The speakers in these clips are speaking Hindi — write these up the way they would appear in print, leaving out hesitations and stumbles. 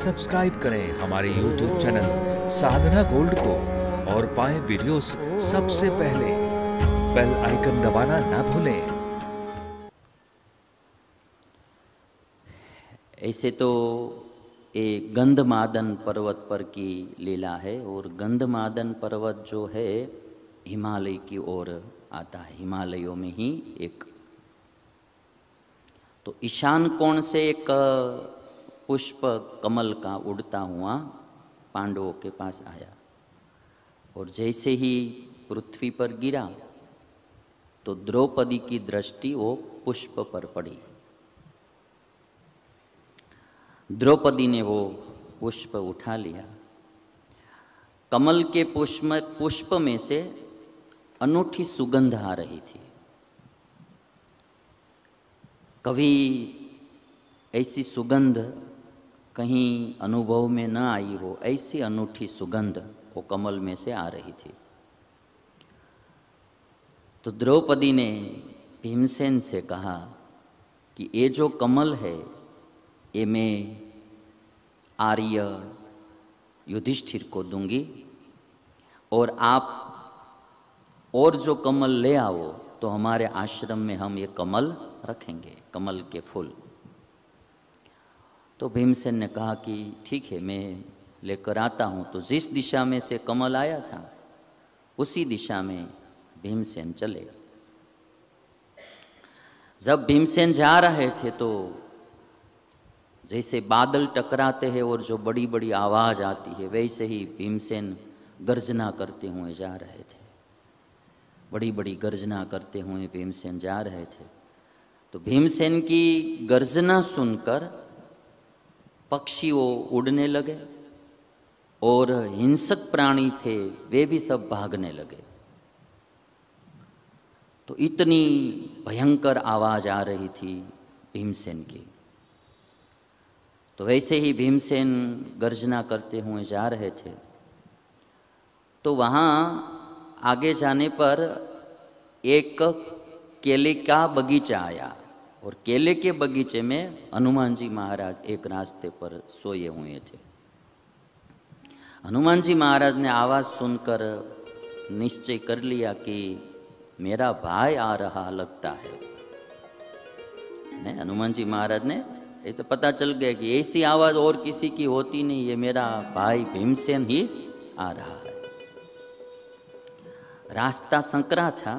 सब्सक्राइब करें हमारे YouTube चैनल साधना गोल्ड को और पाएं वीडियोस सबसे पहले। बेल आइकन दबाना ना भूलें। ऐसे तो ये गंधमादन पर्वत पर की लीला है और गंधमादन पर्वत जो है हिमालय की ओर आता है, हिमालयों में ही एक। तो ईशान कोण से एक पुष्प कमल का उड़ता हुआ पांडवों के पास आया और जैसे ही पृथ्वी पर गिरा तो द्रौपदी की दृष्टि वो पुष्प पर पड़ी। द्रौपदी ने वो पुष्प उठा लिया। कमल के पुष्प में से अनूठी सुगंध आ रही थी। कभी ऐसी सुगंध कहीं अनुभव में न आई हो, ऐसी अनूठी सुगंध वो कमल में से आ रही थी। तो द्रौपदी ने भीमसेन से कहा कि ये जो कमल है ये मैं आर्य युधिष्ठिर को दूंगी और आप और जो कमल ले आओ तो हमारे आश्रम में हम ये कमल रखेंगे, कमल के फूल। तो भीमसेन ने कहा कि ठीक है, मैं लेकर आता हूं। तो जिस दिशा में से कमल आया था उसी दिशा में भीमसेन चले। जब भीमसेन जा रहे थे तो जैसे बादल टकराते हैं और जो बड़ी बड़ी आवाज आती है, वैसे ही भीमसेन गर्जना करते हुए जा रहे थे। बड़ी बड़ी गर्जना करते हुए भीमसेन जा रहे थे। तो भीमसेन की गर्जना सुनकर पक्षी वो उड़ने लगे और हिंसक प्राणी थे वे भी सब भागने लगे। तो इतनी भयंकर आवाज आ रही थी भीमसेन की। तो वैसे ही भीमसेन गर्जना करते हुए जा रहे थे तो वहां आगे जाने पर एक केले का बगीचा आया और केले के बगीचे में हनुमान जी महाराज एक रास्ते पर सोए हुए थे। हनुमान जी महाराज ने आवाज सुनकर निश्चय कर लिया कि मेरा भाई आ रहा लगता है। हनुमान जी महाराज ने ऐसे पता चल गया कि ऐसी आवाज और किसी की होती नहीं, ये मेरा भाई भीमसेन ही आ रहा है। रास्ता संकरा था।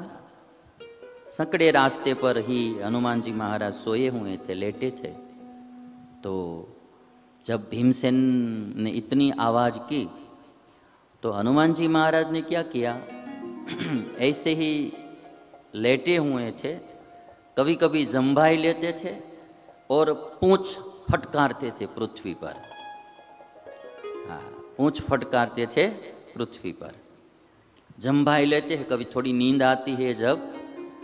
संकड़े रास्ते पर ही हनुमान जी महाराज सोए हुए थे, लेटे थे। तो जब भीमसेन ने इतनी आवाज की तो हनुमान जी महाराज ने क्या किया, ऐसे ही लेटे हुए थे, कभी कभी जंभाई लेते थे और पूंछ फटकारते थे पृथ्वी पर। हाँ, पूंछ फटकारते थे पृथ्वी पर। जंभाई लेते हैं, कभी थोड़ी नींद आती है जब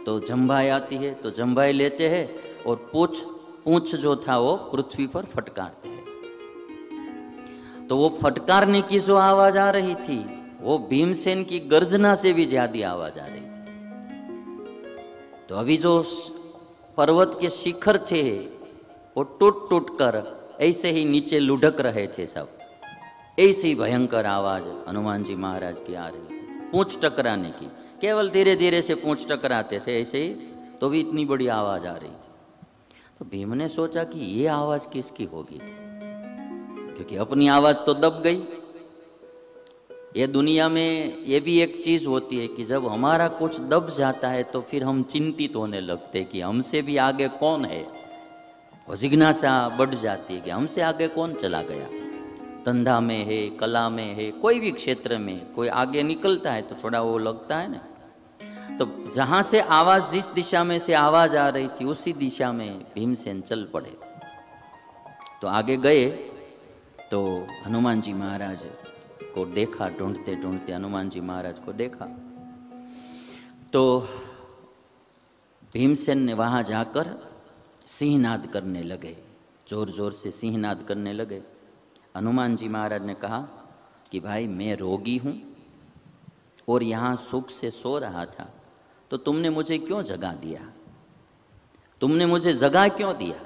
तो जंभाई आती है तो जंभाई लेते हैं और पूंछ जो था वो पृथ्वी पर फटकारते हैं। तो वो फटकारने की जो आवाज आ रही थी वो भीमसेन की गर्जना से भी ज्यादा आवाज आ रही थी। तो अभी जो पर्वत के शिखर थे वो टूट टूट कर ऐसे ही नीचे लुढ़क रहे थे सब। ऐसी भयंकर आवाज हनुमान जी महाराज की आ रही थी, पूंछ टकराने की। केवल धीरे धीरे से पूंछ टकराते थे ऐसे ही, तो भी इतनी बड़ी आवाज आ रही थी। तो भीम ने सोचा कि ये आवाज किसकी होगी थी, क्योंकि अपनी आवाज तो दब गई। ये दुनिया में ये भी एक चीज होती है कि जब हमारा कुछ दब जाता है तो फिर हम चिंतित होने लगते कि हमसे भी आगे कौन है। और जिज्ञासा बढ़ जाती है कि हमसे आगे कौन चला गया। धंधा में है, कला में है, कोई भी क्षेत्र में कोई आगे निकलता है तो थोड़ा वो लगता है ना। तो जहां से आवाज, जिस दिशा में से आवाज आ रही थी उसी दिशा में भीमसेन चल पड़े। तो आगे गए तो हनुमान जी महाराज को देखा, ढूंढते ढूंढते हनुमान जी महाराज को देखा। तो भीमसेन ने वहां जाकर सिंहनाद करने लगे, जोर जोर से सिंहनाद करने लगे। हनुमान जी महाराज ने कहा कि भाई मैं रोगी हूं और यहां सुख से सो रहा था, तो तुमने मुझे क्यों जगा दिया? तुमने मुझे जगा क्यों दिया?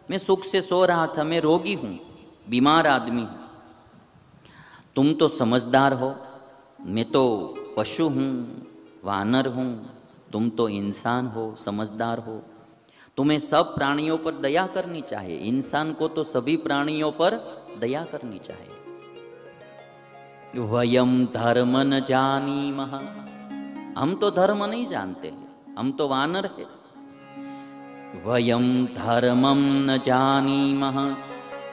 मैं सुख से सो रहा था, मैं रोगी हूं। बीमार आदमी हूं। तुम तो समझदार हो, मैं तो पशु हूं, वानर हूं, तुम तो इंसान हो, समझदार हो। तुम्हें सब प्राणियों पर दया करनी चाहिए, इंसान को तो सभी प्राणियों पर दया करनी चाहिए। वयम धर्म न जानीमः, हम तो धर्म नहीं जानते हैं, हम तो वानर है। वयम धर्मम न जानीमः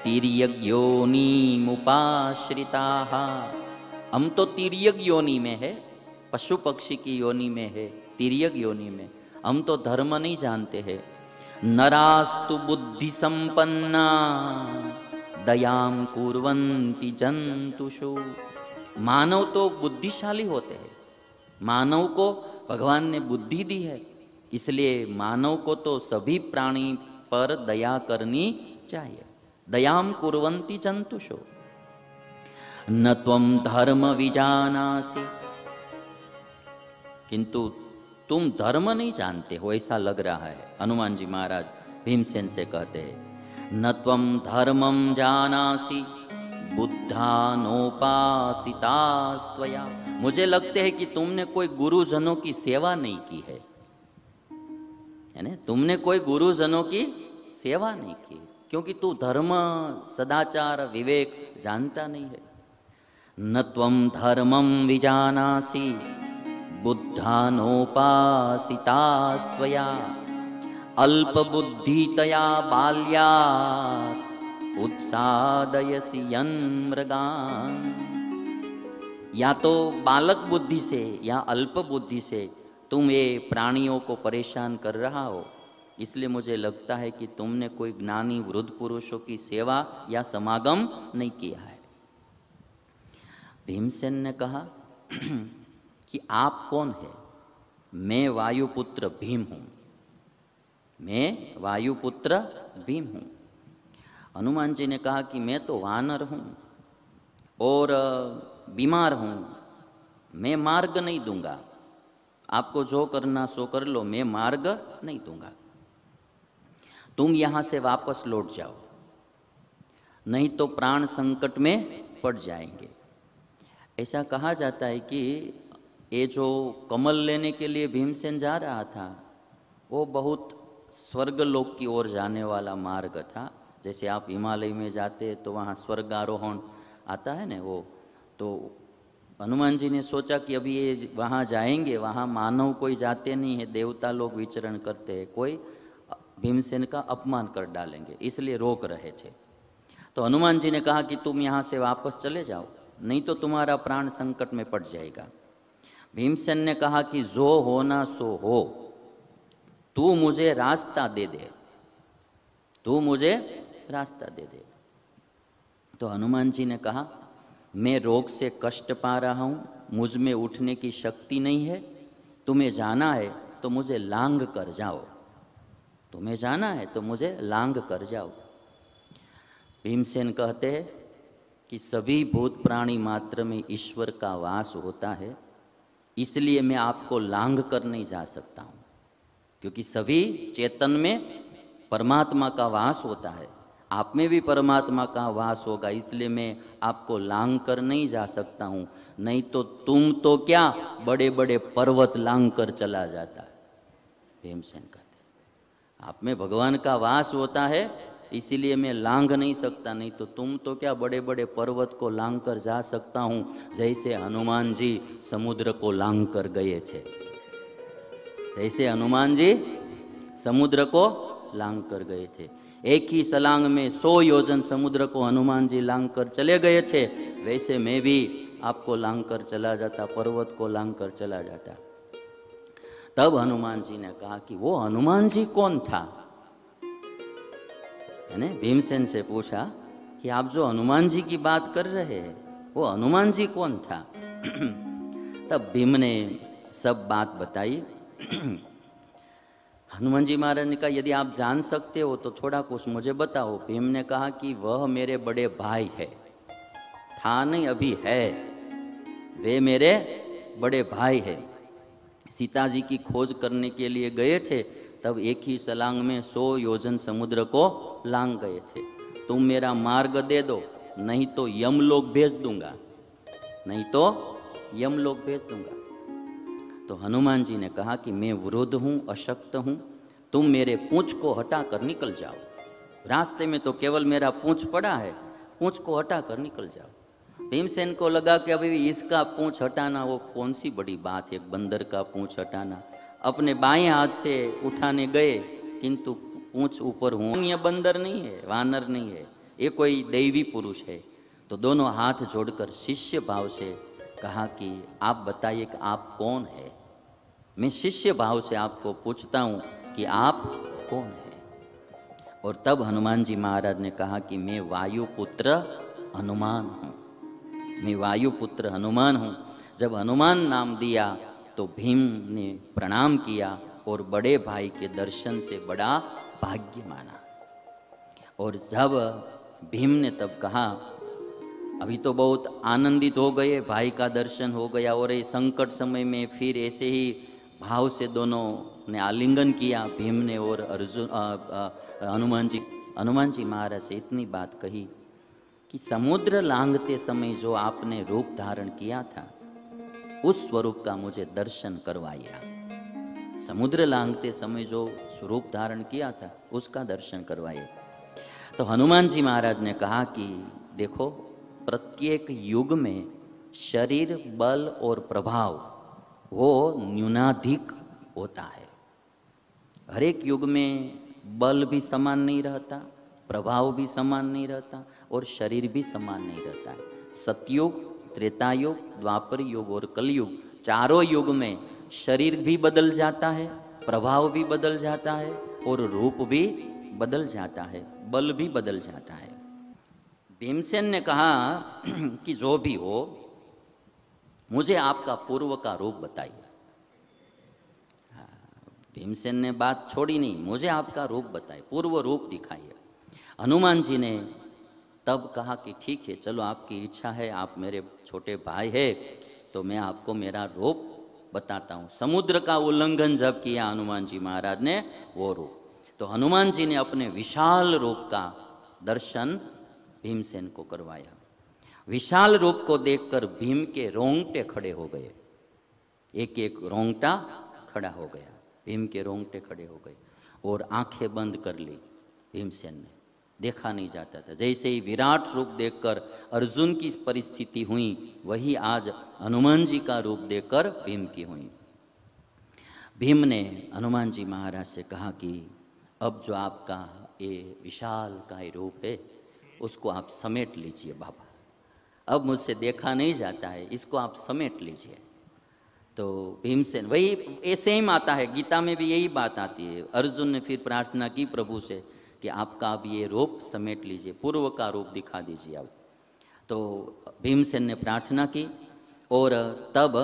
तिर्यक योनिमुपाश्रिताः, हम तो तिर्यक योनि में है, पशु पक्षी की योनि में है, तिर्यक योनि में। हम तो धर्म नहीं जानते हैं। नरास्तु बुद्धि संपन्ना दयाम कुर्वन्ति जंतुषु, मानव तो बुद्धिशाली होते हैं, मानव को भगवान ने बुद्धि दी है, इसलिए मानव को तो सभी प्राणी पर दया करनी चाहिए। दयाम कुर्वन्ति जंतुषु न त्वं धर्म विजानासि, किंतु तुम धर्म नहीं जानते हो ऐसा लग रहा है। हनुमान जी महाराज भीमसेन से कहते हैं, न त्वं धर्मं जानासि बुद्धानोपासितास्त्वया, मुझे लगते है कि तुमने कोई गुरुजनों की सेवा नहीं की है, यानी तुमने कोई गुरुजनों की सेवा नहीं की, क्योंकि तू धर्म सदाचार विवेक जानता नहीं है। न त्वं धर्मं विजानासि बुद्धानोपासितास्त्वया अल्पबुद्धितया बाल्यात् उत्सादयसि यन्मृगान्, या तो बालक बुद्धि से या अल्प बुद्धि से तुम ये प्राणियों को परेशान कर रहा हो, इसलिए मुझे लगता है कि तुमने कोई ज्ञानी वृद्ध पुरुषों की सेवा या समागम नहीं किया है। भीमसेन ने कहा कि आप कौन है? मैं वायुपुत्र भीम हूं, मैं वायुपुत्र भीम हूं। हनुमान जी ने कहा कि मैं तो वानर हूं और बीमार हूं, मैं मार्ग नहीं दूंगा, आपको जो करना सो कर लो, मैं मार्ग नहीं दूंगा। तुम यहां से वापस लौट जाओ, नहीं तो प्राण संकट में पड़ जाएंगे। ऐसा कहा जाता है कि ये जो कमल लेने के लिए भीमसेन जा रहा था, वो बहुत स्वर्गलोक की ओर जाने वाला मार्ग था। जैसे आप हिमालय में जाते हैं तो वहाँ स्वर्गारोहण आता है ना, वो तो हनुमान जी ने सोचा कि अभी ये वहाँ जाएंगे, वहाँ मानव कोई जाते नहीं है, देवता लोग विचरण करते हैं, कोई भीमसेन का अपमान कर डालेंगे, इसलिए रोक रहे थे। तो हनुमान जी ने कहा कि तुम यहाँ से वापस चले जाओ, नहीं तो तुम्हारा प्राण संकट में पड़ जाएगा। भीमसेन ने कहा कि जो होना सो हो, तू मुझे रास्ता दे दे, तू मुझे रास्ता दे दे। तो हनुमान जी ने कहा, मैं रोग से कष्ट पा रहा हूं, मुझ में उठने की शक्ति नहीं है, तुम्हें जाना है तो मुझे लांग कर जाओ, तुम्हें जाना है तो मुझे लांग कर जाओ। भीमसेन कहते हैं कि सभी भूत प्राणी मात्र में ईश्वर का वास होता है, इसलिए मैं आपको लांग कर नहीं जा सकता हूं, क्योंकि सभी चेतन में परमात्मा का वास होता है, आप में भी परमात्मा का वास होगा, इसलिए मैं आपको लांग कर नहीं जा सकता हूं, नहीं तो तुम तो क्या बड़े बड़े पर्वत लांग कर चला जाता। भीमसेन कहते आप में भगवान का वास होता है, इसीलिए मैं लांग नहीं सकता, नहीं तो तुम तो क्या बड़े बड़े पर्वत को लांग कर जा सकता हूं, जैसे हनुमान जी समुद्र को लांग कर गए थे, जैसे हनुमान जी समुद्र को लांग कर गए थे। एक ही सलांग में 100 योजन समुद्र को हनुमान जी लांग कर चले गए थे, वैसे मैं भी आपको लांग कर चला जाता, पर्वत को लांग कर चला जाता। तब हनुमान जी ने कहा कि वो हनुमान जी कौन था? मैंने भीमसेन से पूछा कि आप जो हनुमान जी की बात कर रहे हैं, वो हनुमान जी कौन था? तब भीम ने सब बात बताई। हनुमान जी महाराज ने कहा, यदि आप जान सकते हो तो थोड़ा कुछ मुझे बताओ। भीम ने कहा कि वह मेरे बड़े भाई है, था नहीं अभी है, वे मेरे बड़े भाई है। सीता जी की खोज करने के लिए गए थे, तब एक ही सलांग में 100 योजन समुद्र को लांग गए थे। तुम मेरा मार्ग दे दो, नहीं तो यमलोक भेज दूंगा, नहीं तो यमलोक भेज दूंगा। तो हनुमान जी ने कहा कि मैं वृद्ध हूं, अशक्त हूं, तुम मेरे पूंछ को हटाकर निकल जाओ। रास्ते में तो केवल मेरा पूंछ पड़ा है, पूंछ को हटाकर निकल जाओ। भीमसेन को लगा कि अभी इसका पूंछ हटाना वो कौन सी बड़ी बात है, एक बंदर का पूंछ हटाना। अपने बाएं हाथ से उठाने गए, किंतु पूंछ ऊपर हुआ। ये बंदर नहीं है, वानर नहीं है, ये कोई दैवी पुरुष है। तो दोनों हाथ जोड़कर शिष्य भाव से कहा कि आप बताइए कि आप कौन है। मैं शिष्य भाव से आपको पूछता हूं कि आप कौन है। और तब हनुमान जी महाराज ने कहा कि मैं वायुपुत्र हनुमान हूं, मैं वायुपुत्र हनुमान हूं। जब हनुमान नाम दिया तो भीम ने प्रणाम किया और बड़े भाई के दर्शन से बड़ा भाग्य माना। और जब भीम ने तब कहा, अभी तो बहुत आनंदित हो गए, भाई का दर्शन हो गया, और इस संकट समय में फिर ऐसे ही भाव से दोनों ने आलिंगन किया, भीम ने और अर्जुन हनुमान जी महाराज से इतनी बात कही कि समुद्र लांघते समय जो आपने रूप धारण किया था, उस स्वरूप का मुझे दर्शन करवाइए। समुद्र लांघते समय जो स्वरूप धारण किया था, उसका दर्शन करवाइए। तो हनुमान जी महाराज ने कहा कि देखो, प्रत्येक युग में शरीर, बल और प्रभाव वो न्यूनाधिक होता है। हर एक युग में बल भी समान नहीं रहता, प्रभाव भी समान नहीं रहता, और शरीर भी समान नहीं रहता है। सतयुग, त्रेता युग, द्वापर युग और कलयुग, चारों युग में शरीर भी बदल जाता है, प्रभाव भी बदल जाता है, और रूप भी बदल जाता है, बल भी बदल जाता है। भीमसेन ने कहा कि जो भी हो, मुझे आपका पूर्व का रूप बताइए। भीमसेन ने बात छोड़ी नहीं, मुझे आपका रूप बताइए, पूर्व रूप दिखाइए। हनुमान जी ने तब कहा कि ठीक है, चलो आपकी इच्छा है, आप मेरे छोटे भाई है, तो मैं आपको मेरा रूप बताता हूं। समुद्र का उल्लंघन जब किया हनुमान जी महाराज ने, वो रूप, तो हनुमान जी ने अपने विशाल रूप का दर्शन भीमसेन को करवाया। विशाल रूप को देखकर भीम के रोंगटे खड़े हो गए, एक एक रोंगटा खड़ा हो गया, भीम के रोंगटे खड़े हो गए, और आंखें बंद कर ली भीमसेन ने। देखा नहीं जाता था। जैसे ही विराट रूप देखकर अर्जुन की परिस्थिति हुई, वही आज हनुमान जी का रूप देखकर भीम की हुई। भीम ने हनुमान जी महाराज से कहा कि अब जो आपका ये विशाल का रूप है, उसको आप समेट लीजिए बाबा, अब मुझसे देखा नहीं जाता है, इसको आप समेट लीजिए। तो भीमसेन, वही ऐसे ही आता है, गीता में भी यही बात आती है। अर्जुन ने फिर प्रार्थना की प्रभु से कि आपका अब ये रूप समेट लीजिए, पूर्व का रूप दिखा दीजिए अब। तो भीमसेन ने प्रार्थना की, और तब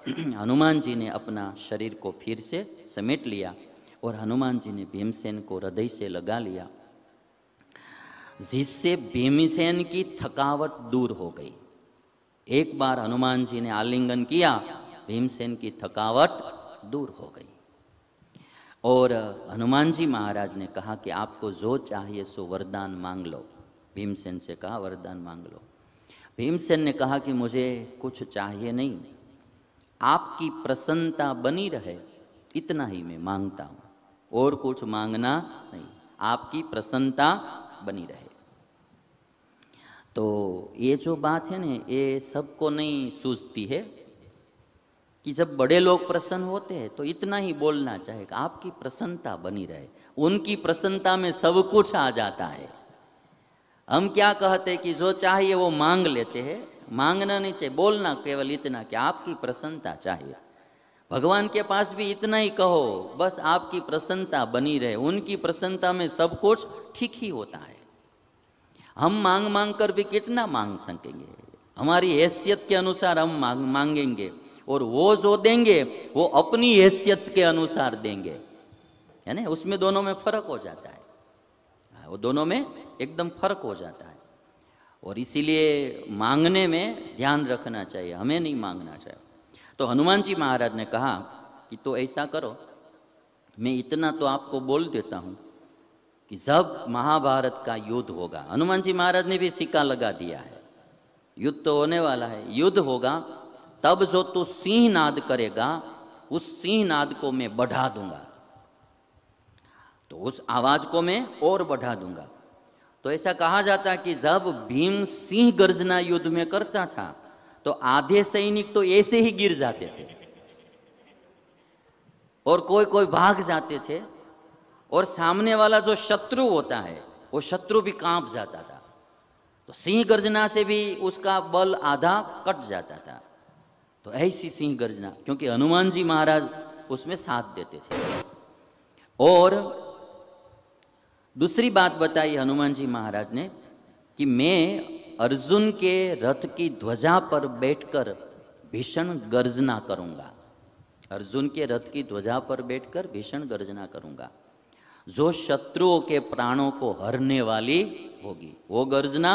हनुमान जी ने अपना शरीर को फिर से समेट लिया, और हनुमान जी ने भीमसेन को हृदय से लगा लिया, जिससे भीमसेन की थकावट दूर हो गई। एक बार हनुमान जी ने आलिंगन किया, भीमसेन की थकावट दूर हो गई। और हनुमान जी महाराज ने कहा कि आपको जो चाहिए सो वरदान मांग लो। भीमसेन से कहा, वरदान मांग लो। भीमसेन ने कहा कि मुझे कुछ चाहिए नहीं, आपकी प्रसन्नता बनी रहे, इतना ही मैं मांगता हूं, और कुछ मांगना नहीं, आपकी प्रसन्नता बनी रहे। तो ये जो बात है ना, ये सबको नहीं सूझती है कि जब बड़े लोग प्रसन्न होते हैं तो इतना ही बोलना चाहिए कि आपकी प्रसन्नता बनी रहे। उनकी प्रसन्नता में सब कुछ आ जाता है। हम क्या कहते हैं कि जो चाहिए वो मांग लेते हैं, मांगना नहीं चाहिए, बोलना केवल इतना कि आपकी प्रसन्नता चाहिए। भगवान के पास भी इतना ही कहो, बस आपकी प्रसन्नता बनी रहे। उनकी प्रसन्नता में सब कुछ ठीक ही होता है। हम मांग मांग कर भी कितना मांग सकेंगे? हमारी हैसियत के अनुसार हम मांगेंगे, और वो जो देंगे वो अपनी हैसियत के अनुसार देंगे, है ना? उसमें दोनों में फर्क हो जाता है, वो दोनों में एकदम फर्क हो जाता है। और इसीलिए मांगने में ध्यान रखना चाहिए, हमें नहीं मांगना चाहिए। तो हनुमान जी महाराज ने कहा कि तो ऐसा करो, मैं इतना तो आपको बोल देता हूं कि जब महाभारत का युद्ध होगा, हनुमान जी महाराज ने भी सिक्का लगा दिया है, युद्ध तो होने वाला है, युद्ध होगा, तब जो तू सिंह नाद करेगा उस सिंह नाद को मैं बढ़ा दूंगा, तो उस आवाज को मैं और बढ़ा दूंगा। तो ऐसा कहा जाता है कि जब भीम सिंह गर्जना युद्ध में करता था तो आधे सैनिक तो ऐसे ही गिर जाते थे और कोई कोई भाग जाते थे, और सामने वाला जो शत्रु होता है वो शत्रु भी कांप जाता था। तो सिंह गर्जना से भी उसका बल आधा कट जाता था। तो ऐसी सिंह गर्जना, क्योंकि हनुमान जी महाराज उसमें साथ देते थे। और दूसरी बात बताई हनुमान जी महाराज ने कि मैं अर्जुन के रथ की ध्वजा पर बैठकर भीषण गर्जना करूंगा। अर्जुन के रथ की ध्वजा पर बैठकर भीषण गर्जना करूंगा, जो शत्रुओं के प्राणों को हरने वाली होगी। वो गर्जना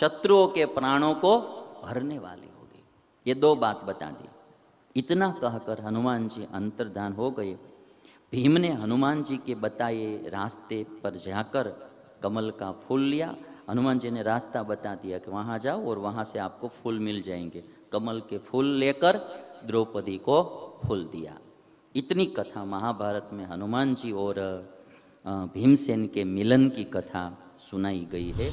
शत्रुओं के प्राणों को हरने वाली होगी। ये दो बात बता दी। इतना कहकर हनुमान जी अंतर्धान हो गए। भीम ने हनुमान जी के बताए रास्ते पर जाकर कमल का फूल लिया। हनुमान जी ने रास्ता बता दिया कि वहां जाओ और वहां से आपको फूल मिल जाएंगे। कमल के फूल लेकर द्रौपदी को फूल दिया। इतनी कथा महाभारत में हनुमान जी और भीमसेन के मिलन की कथा सुनाई गई है।